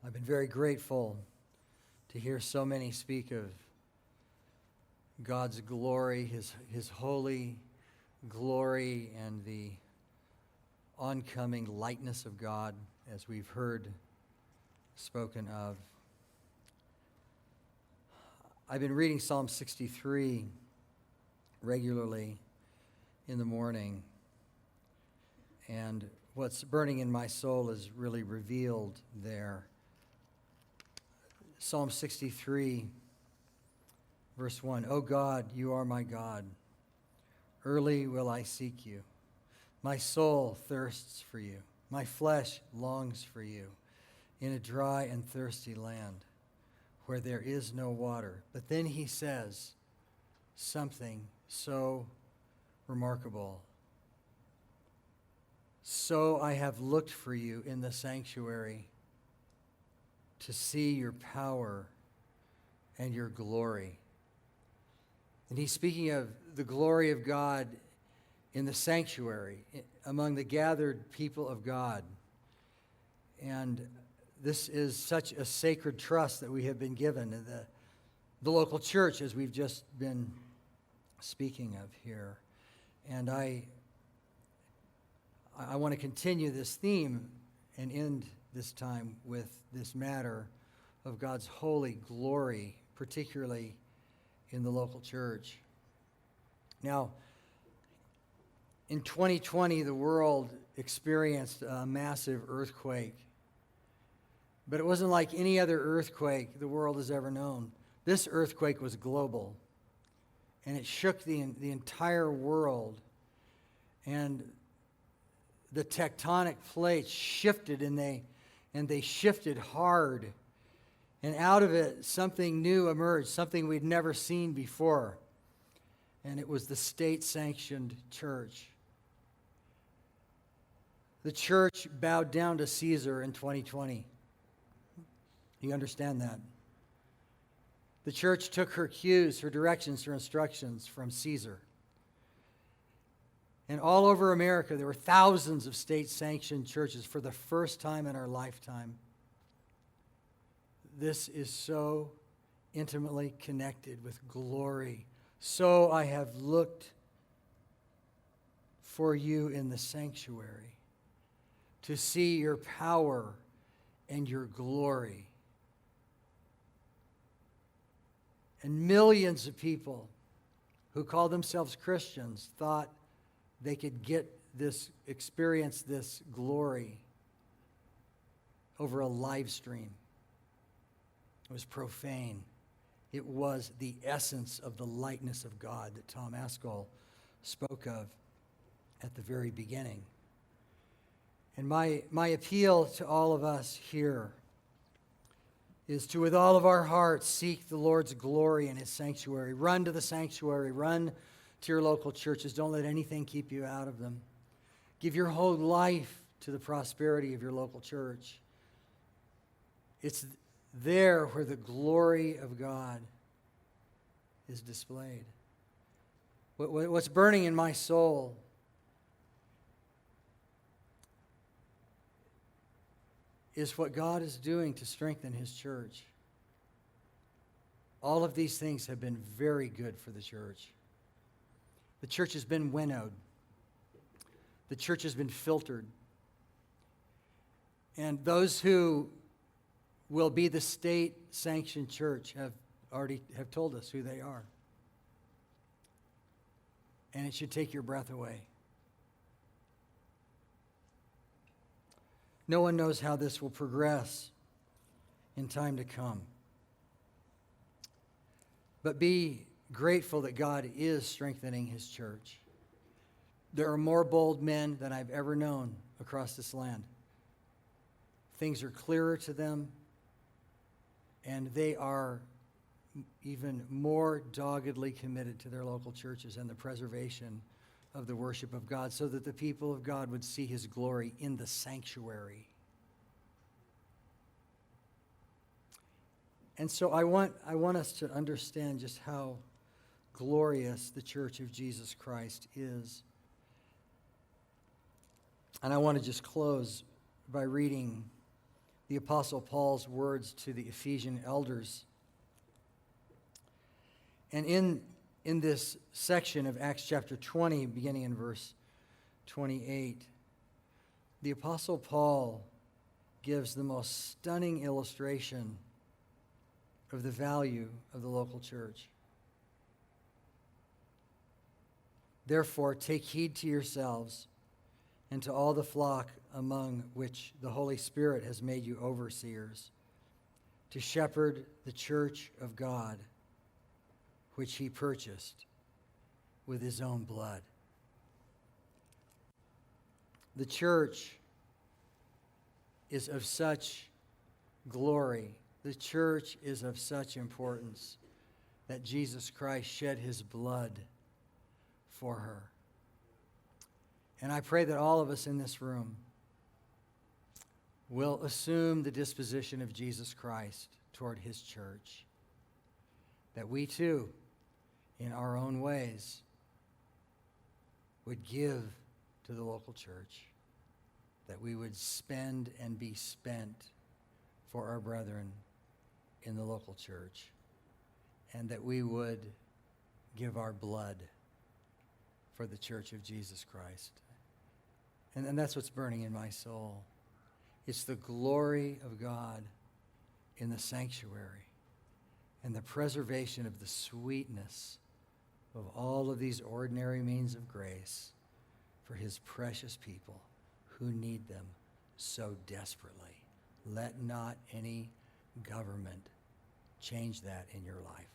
I've been very grateful to hear so many speak of God's glory, His holy glory, and the oncoming likeness of God, as we've heard spoken of. I've been reading Psalm 63 regularly in the morning, and what's burning in my soul is really revealed there. Psalm 63, verse 1, O God, you are my God. Early will I seek you. My soul thirsts for you. My flesh longs for you in a dry and thirsty land where there is no water. But then he says something so remarkable. So I have looked for you in the sanctuary to see your power and your glory. And he's speaking of the glory of God in the sanctuary, among the gathered people of God. And this is such a sacred trust that we have been given in the local church, as we've just been speaking of here. And I want to continue this theme and end this time with this matter of God's holy glory, particularly in the local church. Now, in 2020, the world experienced a massive earthquake. But it wasn't like any other earthquake the world has ever known. This earthquake was global, and it shook the entire world. And the tectonic plates shifted, and they shifted hard. And out of it, something new emerged, something we'd never seen before. And it was the State-Sanctioned Church. The church bowed down to Caesar in 2020. You understand that? The church took her cues, her directions, her instructions from Caesar. And all over America, there were thousands of state-sanctioned churches for the first time in our lifetime. This is so intimately connected with glory. So I have looked for you in the sanctuary to see your power and your glory. And millions of people who call themselves Christians thought they could experience this glory over a live stream. It was profane. It was the essence of the likeness of God that Tom Askell spoke of at the very beginning. And my appeal to all of us here is to, with all of our hearts, seek the Lord's glory in His sanctuary. Run to the sanctuary. Run to your local churches. Don't let anything keep you out of them. Give your whole life to the prosperity of your local church. It's there where the glory of God is displayed. What's burning in my soul is what God is doing to strengthen His church. All of these things have been very good for the church. The church has been winnowed. The church has been filtered. And those who will be the state-sanctioned church have told us who they are. And it should take your breath away. No one knows how this will progress in time to come. But be grateful that God is strengthening His church. There are more bold men than I've ever known across this land. Things are clearer to them, and they are even more doggedly committed to their local churches and the preservation of the worship of God, so that the people of God would see His glory in the sanctuary. And so I want us to understand just how glorious the Church of Jesus Christ is. And I want to just close by reading the Apostle Paul's words to the Ephesian elders. And in this section of Acts chapter 20, beginning in verse 28, the Apostle Paul gives the most stunning illustration of the value of the local church. Therefore, take heed to yourselves and to all the flock among which the Holy Spirit has made you overseers, to shepherd the church of God, which he purchased with his own blood. The church is of such glory. The church is of such importance that Jesus Christ shed his blood for her. And I pray that all of us in this room will assume the disposition of Jesus Christ toward his church, that we too, in our own ways, would give to the local church, that we would spend and be spent for our brethren in the local church, and that we would give our blood for the church of Jesus Christ. And that's what's burning in my soul. It's the glory of God in the sanctuary and the preservation of the sweetness of all of these ordinary means of grace for his precious people who need them so desperately. Let not any government change that in your life.